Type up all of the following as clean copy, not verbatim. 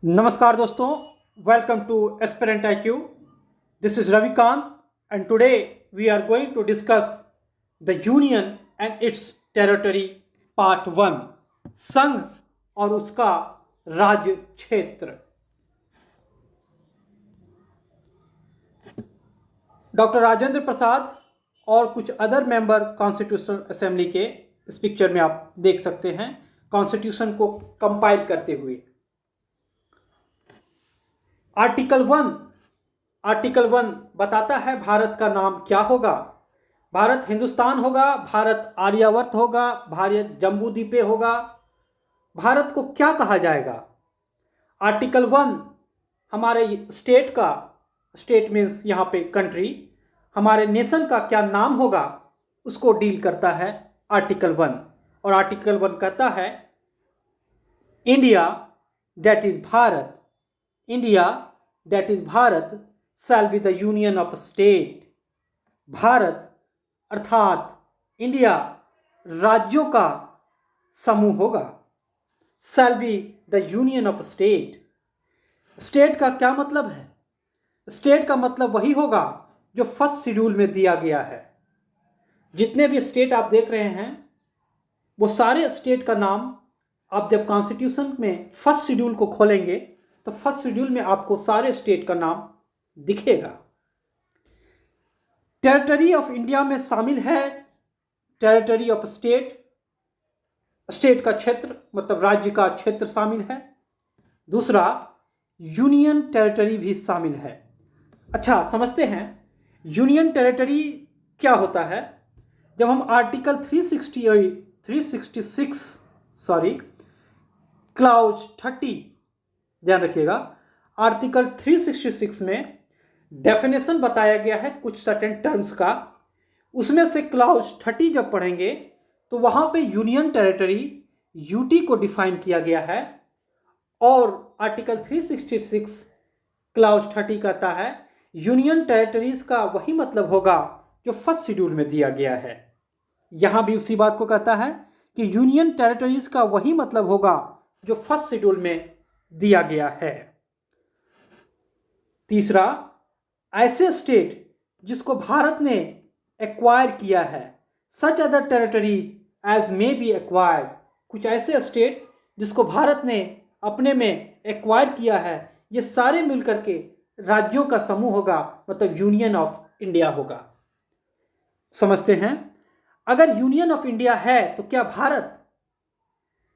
नमस्कार दोस्तों, welcome to aspirant IQ. This is Ravikant and today we are going to discuss the union and its territory part 1, संघ और उसका राज्य क्षेत्र. डॉक्टर राजेंद्र प्रसाद और कुछ अदर मेंबर कॉन्स्टिट्यूशनल असेंबली के इस पिक्चर में आप देख सकते हैं कॉन्स्टिट्यूशन को कंपाइल करते हुए. आर्टिकल 1 बताता है भारत का नाम क्या होगा. भारत हिंदुस्तान होगा, भारत आर्यावर्त होगा, भारत जम्बू द्वीपे होगा. भारत को क्या कहा जाएगा? आर्टिकल 1 हमारे स्टेट का, स्टेट मीन्स यहाँ पे कंट्री, हमारे नेशन का क्या नाम होगा उसको डील करता है आर्टिकल 1. और आर्टिकल 1 कहता है India that is Bharat, India that is Bharat shall be the union of state. Bharat अर्थात इंडिया राज्यों का समूह होगा. shall be the union of state. State का क्या मतलब है? स्टेट का मतलब वही होगा जो फर्स्ट शेड्यूल में दिया गया है. जितने भी स्टेट आप देख रहे हैं वो सारे स्टेट का नाम आप जब कॉन्स्टिट्यूशन में फर्स्ट शेड्यूल को खोलेंगे तो फर्स्ट शेड्यूल में आपको सारे स्टेट का नाम दिखेगा. टेरिटरी ऑफ इंडिया में शामिल है टेरिटरी ऑफ स्टेट, स्टेट का क्षेत्र मतलब राज्य का क्षेत्र शामिल है. दूसरा यूनियन टेरिटरी भी शामिल है. अच्छा, समझते हैं यूनियन टेरिटरी क्या होता है. जब हम आर्टिकल 366 क्लाउज 30, ध्यान रखिएगा, आर्टिकल 366 में डेफिनेशन बताया गया है कुछ सर्टेन टर्म्स का. उसमें से क्लाउज 30 जब पढ़ेंगे तो वहाँ पे यूनियन टेरिटरी यूटी को डिफाइन किया गया है. और आर्टिकल 366 क्लाउज 30 कहता है यूनियन टेरिटरीज का वही मतलब होगा जो फर्स्ट शेड्यूल में दिया गया है. यहाँ भी उसी बात को कहता है कि यूनियन टेरिटरीज का वही मतलब होगा जो फर्स्ट शेड्यूल में दिया गया है. तीसरा, ऐसे स्टेट जिसको भारत ने एक्वायर किया है, such other territory as may be acquired. कुछ ऐसे स्टेट जिसको भारत ने अपने में एक्वायर किया है, ये सारे मिलकर के राज्यों का समूह होगा, मतलब यूनियन ऑफ इंडिया होगा. समझते हैं, अगर यूनियन ऑफ इंडिया है तो क्या भारत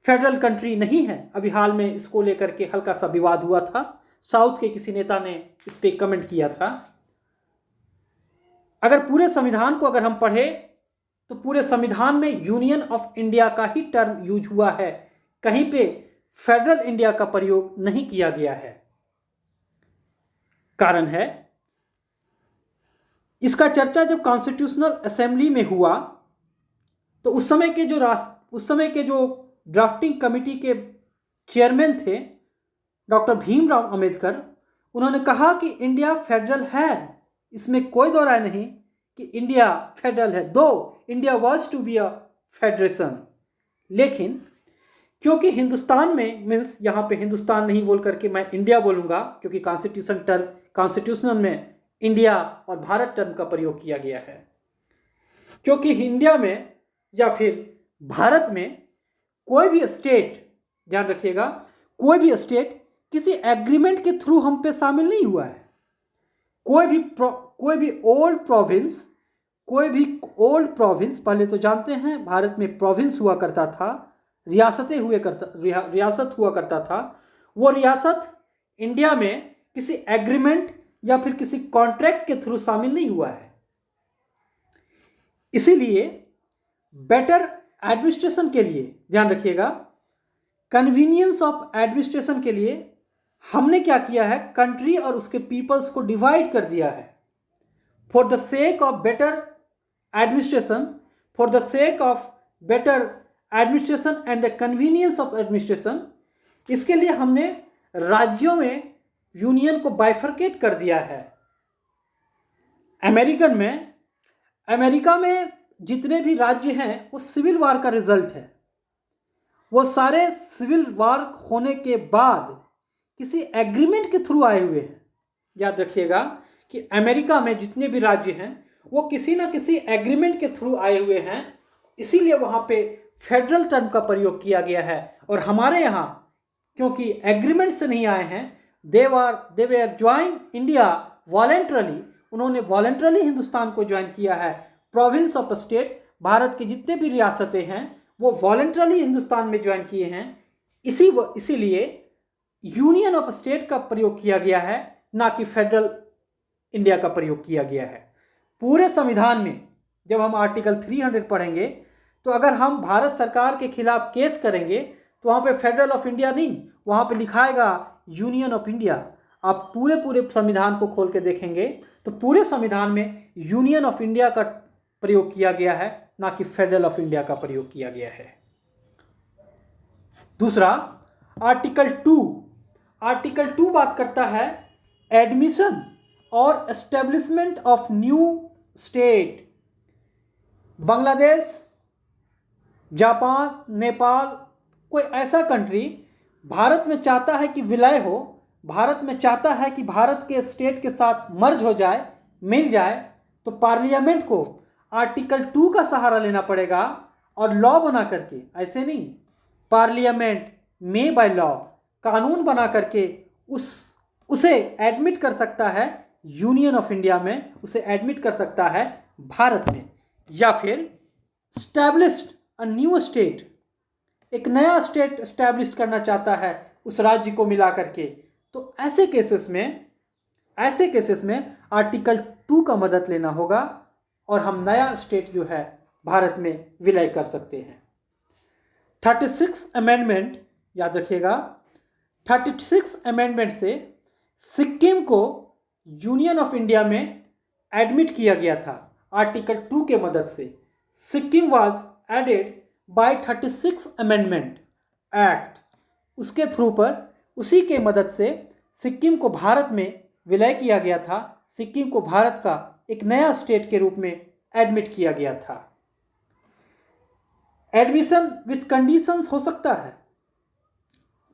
फेडरल कंट्री नहीं है? अभी हाल में इसको लेकर के हल्का सा विवाद हुआ था. साउथ के किसी नेता ने इस पे कमेंट किया था. अगर पूरे संविधान को अगर हम पढ़े तो पूरे संविधान में यूनियन ऑफ इंडिया का ही टर्म यूज हुआ है, कहीं पे फेडरल इंडिया का प्रयोग नहीं किया गया है. कारण है इसका चर्चा जब कॉन्स्टिट्यूशनल असेंबली में हुआ तो उस समय के जो ड्राफ्टिंग कमेटी के चेयरमैन थे डॉक्टर भीमराव अंबेडकर, उन्होंने कहा कि इंडिया फेडरल है, इसमें कोई दो राय नहीं कि इंडिया फेडरल है, though India was to be a federation. लेकिन क्योंकि हिंदुस्तान में मीन्स यहाँ पे हिंदुस्तान नहीं बोल करके मैं इंडिया बोलूँगा, क्योंकि कॉन्स्टिट्यूशनल में इंडिया और भारत टर्म का प्रयोग किया गया है. क्योंकि इंडिया में या फिर भारत में कोई भी स्टेट, ध्यान रखिएगा, कोई भी स्टेट किसी एग्रीमेंट के थ्रू हम पे शामिल नहीं हुआ है. कोई भी ओल्ड प्रोविंस, पहले तो जानते हैं भारत में प्रोविंस हुआ करता था, रियासत हुआ करता था. वो रियासत इंडिया में किसी एग्रीमेंट या फिर किसी कॉन्ट्रैक्ट के थ्रू शामिल नहीं हुआ है. इसीलिए बेटर एडमिनिस्ट्रेशन के लिए, ध्यान रखिएगा, कन्वीनियंस ऑफ एडमिनिस्ट्रेशन के लिए हमने क्या किया है, कंट्री और उसके पीपल्स को डिवाइड कर दिया है. For the sake of better administration and the convenience of administration, इसके लिए हमने राज्यों में यूनियन को बाइफरकेट कर दिया है. अमेरिका में जितने भी राज्य हैं वो सिविल वार का रिजल्ट है. वो सारे सिविल वार होने के बाद किसी एग्रीमेंट के थ्रू आए हुए हैं। याद रखिएगा कि अमेरिका में जितने भी राज्य हैं वो किसी ना किसी एग्रीमेंट के थ्रू आए हुए हैं, इसीलिए वहाँ पे फेडरल टर्म का प्रयोग किया गया है। और हमारे यहाँ क्योंकि एग्रीमेंट से नहीं आए हैं, they were join India voluntarily, उन्होंने वॉलेंटरली हिंदुस्तान को ज्वाइन किया है। प्रोविंस ऑफ स्टेट, भारत की जितने भी रियासतें हैं वो वॉलेंटरली हिंदुस्तान में ज्वाइन किए हैं। इसीलिए यूनियन ऑफ स्टेट का प्रयोग किया गया है, ना कि फेडरल इंडिया का प्रयोग किया गया है। पूरे संविधान में जब हम आर्टिकल 300 पढ़ेंगे तो अगर हम भारत सरकार के खिलाफ केस करेंगे तो वहाँ पे फेडरल ऑफ इंडिया नहीं, वहाँ पे लिखाएगा यूनियन ऑफ इंडिया। आप पूरे संविधान को खोल के देखेंगे तो पूरे संविधान में यूनियन ऑफ इंडिया का प्रयोग किया गया है, ना कि फेडरल ऑफ इंडिया का प्रयोग किया गया है। दूसरा, आर्टिकल 2 बात करता है एडमिशन और establishment of new state. Bangladesh, Japan, Nepal, कोई ऐसा कंट्री भारत में चाहता है कि विलय हो, भारत में चाहता है कि भारत के स्टेट के साथ मर्ज हो जाए, मिल जाए, तो पार्लियामेंट को आर्टिकल 2 का सहारा लेना पड़ेगा और लॉ बना करके, ऐसे नहीं, पार्लियामेंट में बाय लॉ कानून बना करके उसे एडमिट कर सकता है यूनियन ऑफ इंडिया में, उसे एडमिट कर सकता है भारत में। या फिर स्टैब्लिश्ड अ न्यू स्टेट, एक नया स्टेट स्टैब्लिश करना चाहता है उस राज्य को मिला करके, तो ऐसे केसेस में आर्टिकल 2 का मदद लेना होगा और हम नया स्टेट जो है भारत में विलय कर सकते हैं। 36 अमेंडमेंट, याद रखिएगा, 36 अमेंडमेंट से सिक्किम को यूनियन ऑफ इंडिया में एडमिट किया गया था। आर्टिकल 2 के मदद से Sikkim was added by 36 amendment act, उसके थ्रू पर, उसी के मदद से सिक्किम को भारत में विलय किया गया था, सिक्किम को भारत का एक नया स्टेट के रूप में एडमिट किया गया था। एडमिशन विथ कंडीशंस हो सकता है,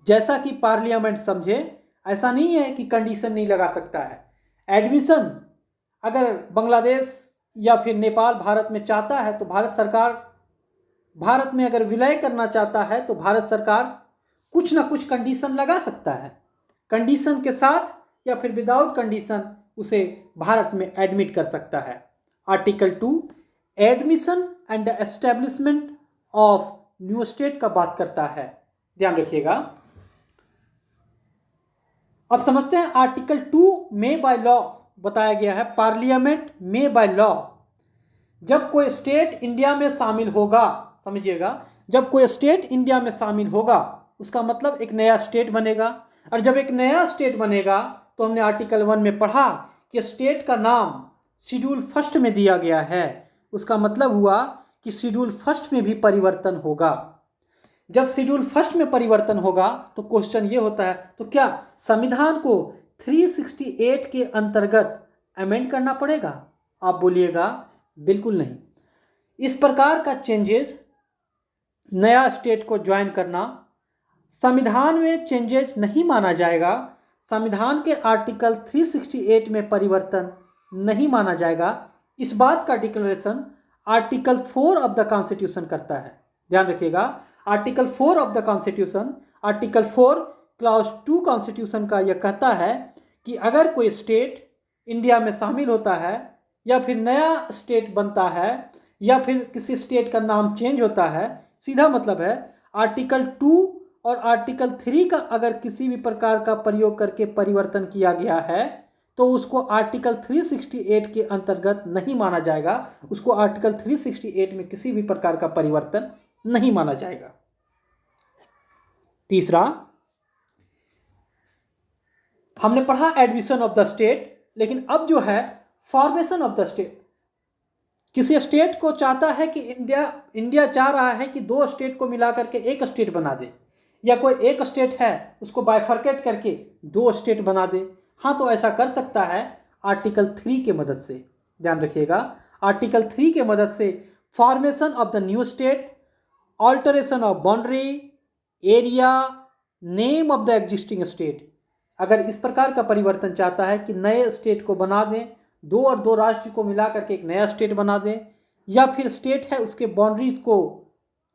जैसा कि पार्लियामेंट समझे, ऐसा नहीं है कि कंडीशन नहीं लगा सकता है। एडमिशन अगर बांग्लादेश या फिर नेपाल भारत में चाहता है तो भारत सरकार, भारत में अगर विलय करना चाहता है तो भारत सरकार कुछ ना कुछ कंडीशन लगा सकता है, कंडीशन के साथ या फिर विदाउट कंडीशन उसे भारत में एडमिट कर सकता है। Article 2 admission and the establishment of new state का बात करता है, ध्यान रखिएगा। अब समझते हैं आर्टिकल 2 में बाय लॉ बताया गया है, पार्लियामेंट में बाय लॉ। जब कोई स्टेट इंडिया में शामिल होगा, समझिएगा, जब कोई स्टेट इंडिया में शामिल होगा उसका मतलब एक नया स्टेट बनेगा, और जब एक नया स्टेट बनेगा तो हमने आर्टिकल 1 में पढ़ा कि स्टेट का नाम शेड्यूल फर्स्ट में दिया गया है, उसका मतलब हुआ कि शेड्यूल फर्स्ट में भी परिवर्तन होगा। जब शेड्यूल फर्स्ट में परिवर्तन होगा तो क्वेश्चन ये होता है, तो क्या संविधान को 368 के अंतर्गत अमेंड करना पड़ेगा? आप बोलिएगा बिल्कुल नहीं। इस प्रकार का चेंजेस, नया स्टेट को ज्वाइन करना, संविधान में चेंजेस नहीं माना जाएगा। संविधान के आर्टिकल 368 में परिवर्तन नहीं माना जाएगा। इस बात का declaration article 4 of the constitution करता है, ध्यान रखिएगा। Article 4 of the constitution, article 4 clause 2 constitution का यह कहता है कि अगर कोई स्टेट इंडिया में शामिल होता है या फिर नया स्टेट बनता है या फिर किसी स्टेट का नाम चेंज होता है, सीधा मतलब है आर्टिकल 2 और आर्टिकल 3 का अगर किसी भी प्रकार का प्रयोग करके परिवर्तन किया गया है तो उसको आर्टिकल 368 के अंतर्गत नहीं माना जाएगा, उसको आर्टिकल 368 में किसी भी प्रकार का परिवर्तन नहीं माना जाएगा। तीसरा, हमने पढ़ा एडमिशन ऑफ द स्टेट, लेकिन अब जो है फॉर्मेशन ऑफ द स्टेट। किसी स्टेट को चाहता है कि इंडिया चाह रहा है कि 2 स्टेट को मिला करके एक स्टेट बना दे, या कोई एक स्टेट है उसको बाइफर्केट करके 2 स्टेट बना दे। हाँ, तो ऐसा कर सकता है आर्टिकल 3 के मदद से, ध्यान रखिएगा। आर्टिकल 3 के मदद से formation of the new state, alteration of boundary, area, name of the existing state, अगर इस प्रकार का परिवर्तन चाहता है कि नए स्टेट को बना दें, दो और दो राज्य को मिला करके एक नया स्टेट बना दें, या फिर स्टेट है उसके बाउंड्रीज को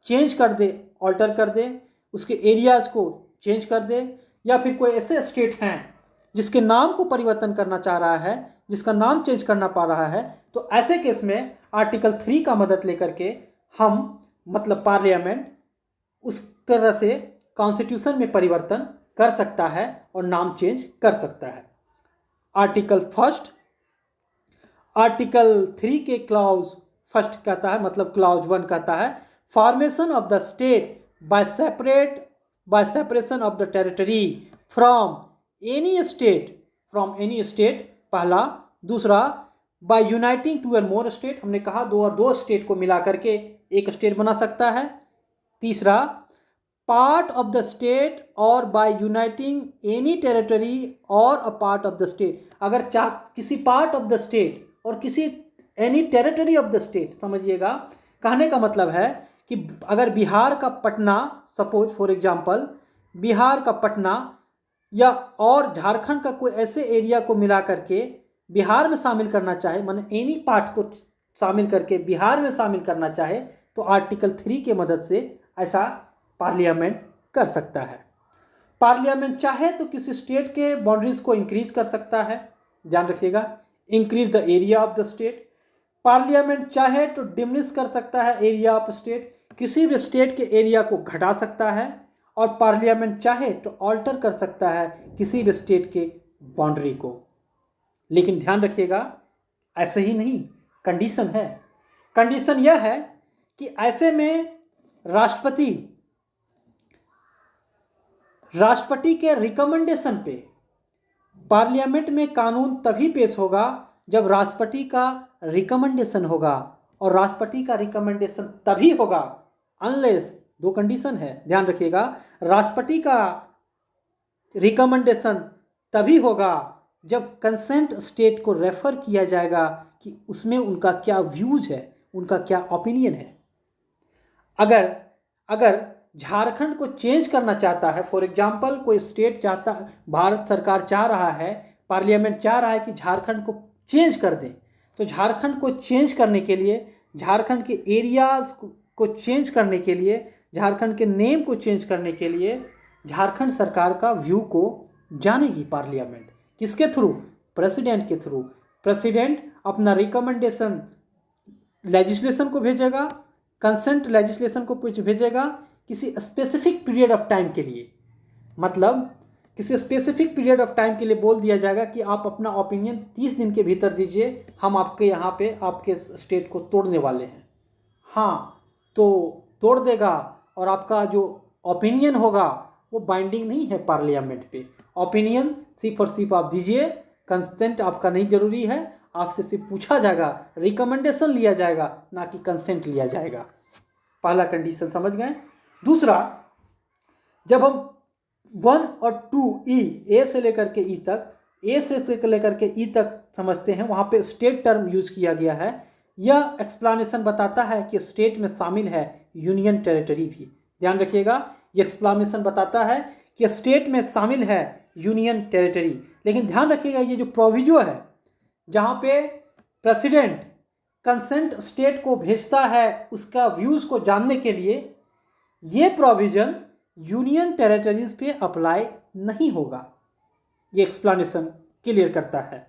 चेंज कर दे, ऑल्टर कर दे, उसके एरियाज़ को चेंज कर दे, या फिर कोई ऐसे स्टेट हैं जिसके नाम को परिवर्तन करना चाह रहा है, जिसका नाम चेंज करना पा रहा है, तो ऐसे केस में आर्टिकल 3 का मदद लेकर के हम मतलब पार्लियामेंट उस तरह से कॉन्स्टिट्यूशन में परिवर्तन कर सकता है और नाम चेंज कर सकता है। आर्टिकल 3 के क्लॉज फर्स्ट कहता है, मतलब क्लॉज 1 कहता है formation of the state by separation of the territory from any state पहला। दूसरा, बाय यूनाइटिंग टू और मोर स्टेट, हमने कहा दो और दो स्टेट को मिला करके एक स्टेट बना सकता है। तीसरा, पार्ट ऑफ द स्टेट और बाय यूनाइटिंग एनी टेरिटरी और अ पार्ट ऑफ द स्टेट, अगर किसी पार्ट ऑफ द स्टेट और किसी any territory of the state, समझिएगा कहने का मतलब है कि अगर बिहार का Patna, suppose for example Bihar का पटना या और झारखंड का कोई ऐसे एरिया को मिला करके बिहार में शामिल करना चाहे, माने एनी पार्ट को शामिल करके बिहार में शामिल करना चाहे, तो आर्टिकल 3 के मदद से ऐसा पार्लियामेंट कर सकता है। पार्लियामेंट चाहे तो किसी स्टेट के बाउंड्रीज को इंक्रीज कर सकता है, ध्यान रखिएगा, increase the area of the state. Parliament चाहे तो डिमिनिश कर सकता है एरिया ऑफ स्टेट, किसी भी स्टेट के एरिया को घटा सकता है। और पार्लियामेंट चाहे तो ऑल्टर कर सकता है किसी भी स्टेट के बाउंड्री को। लेकिन ध्यान रखिएगा, ऐसे ही नहीं, कंडीशन है। कंडीशन यह है कि ऐसे में राष्ट्रपति के रिकमेंडेशन पे पार्लियामेंट में कानून तभी पेश होगा जब राष्ट्रपति का रिकमेंडेशन होगा, और राष्ट्रपति का रिकमेंडेशन तभी होगा अनलेस, दो कंडीशन है, ध्यान रखिएगा, राष्ट्रपति का रिकमेंडेशन तभी होगा जब कंसेंट स्टेट को रेफर किया जाएगा कि उसमें उनका क्या व्यूज है, उनका क्या ओपिनियन है। अगर झारखंड को चेंज करना चाहता है, फॉर एग्जांपल कोई स्टेट चाहता, भारत सरकार चाह रहा है, पार्लियामेंट चाह रहा है कि झारखंड को चेंज कर दें, तो झारखंड को चेंज करने के लिए, झारखंड के एरियाज को चेंज करने के लिए, झारखंड के नेम को चेंज करने के लिए झारखंड सरकार का व्यू को जानेगी पार्लियामेंट। किसके थ्रू? प्रेसिडेंट के थ्रू। प्रेसिडेंट अपना रिकमेंडेशन लेजिस्लेशन को भेजेगा, कंसेंट लेजिस्लेशन को भेजेगा किसी स्पेसिफिक पीरियड ऑफ टाइम के लिए, मतलब किसी स्पेसिफिक पीरियड ऑफ टाइम के लिए बोल दिया जाएगा कि आप अपना ओपिनियन 30 दिन के भीतर दीजिए, हम आपके यहाँ पे आपके स्टेट को तोड़ने वाले हैं। हाँ, तो तोड़ देगा, और आपका जो ओपिनियन होगा वो बाइंडिंग नहीं है पार्लियामेंट पे। ओपिनियन सिर्फ और सिर्फ आप दीजिए, कंसेंट आपका नहीं जरूरी है, आपसे सिर्फ पूछा जाएगा, रिकमेंडेशन लिया जाएगा, ना कि कंसेंट लिया जाएगा। पहला कंडीशन समझ गए। दूसरा, जब हम 1 और 2E, ए से लेकर के ई तक, ए से लेकर के ई तक समझते हैं, वहाँ पे स्टेट टर्म यूज किया गया है। यह एक्सप्लेनेशन बताता है कि स्टेट में शामिल है यूनियन टेरिटरी भी। ध्यान रखिएगा, यह एक्सप्लेनेशन बताता है कि स्टेट में शामिल है यूनियन टेरिटरी। लेकिन ध्यान रखिएगा, ये जो प्रोविजो है जहाँ पे प्रेसिडेंट कंसेंट स्टेट को भेजता है उसका व्यूज़ को जानने के लिए, ये प्रोविजन यूनियन टेरिटरीज पे अप्लाई नहीं होगा। ये एक्सप्लेनेशन क्लियर करता है।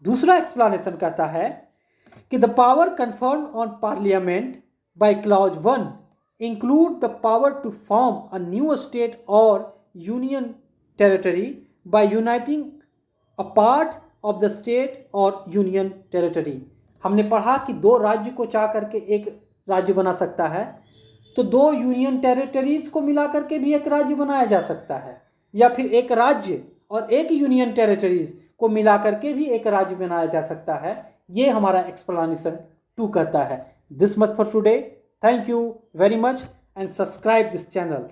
दूसरा एक्सप्लेनेशन कहता है कि the power conferred on parliament by clause 1 include the power to form a new state और union territory by uniting a part of the state और यूनियन टेरिटरी। हमने पढ़ा कि दो राज्य को चाह करके एक राज्य बना सकता है, तो दो यूनियन टेरिटरीज को मिला करके भी एक राज्य बनाया जा सकता है, या फिर एक राज्य और एक यूनियन टेरिटरीज को मिला करके भी एक राज्य बनाया जा सकता है। ये हमारा एक्सप्लेनेशन 2 कहता है। This much for today. Thank you very much and subscribe this channel.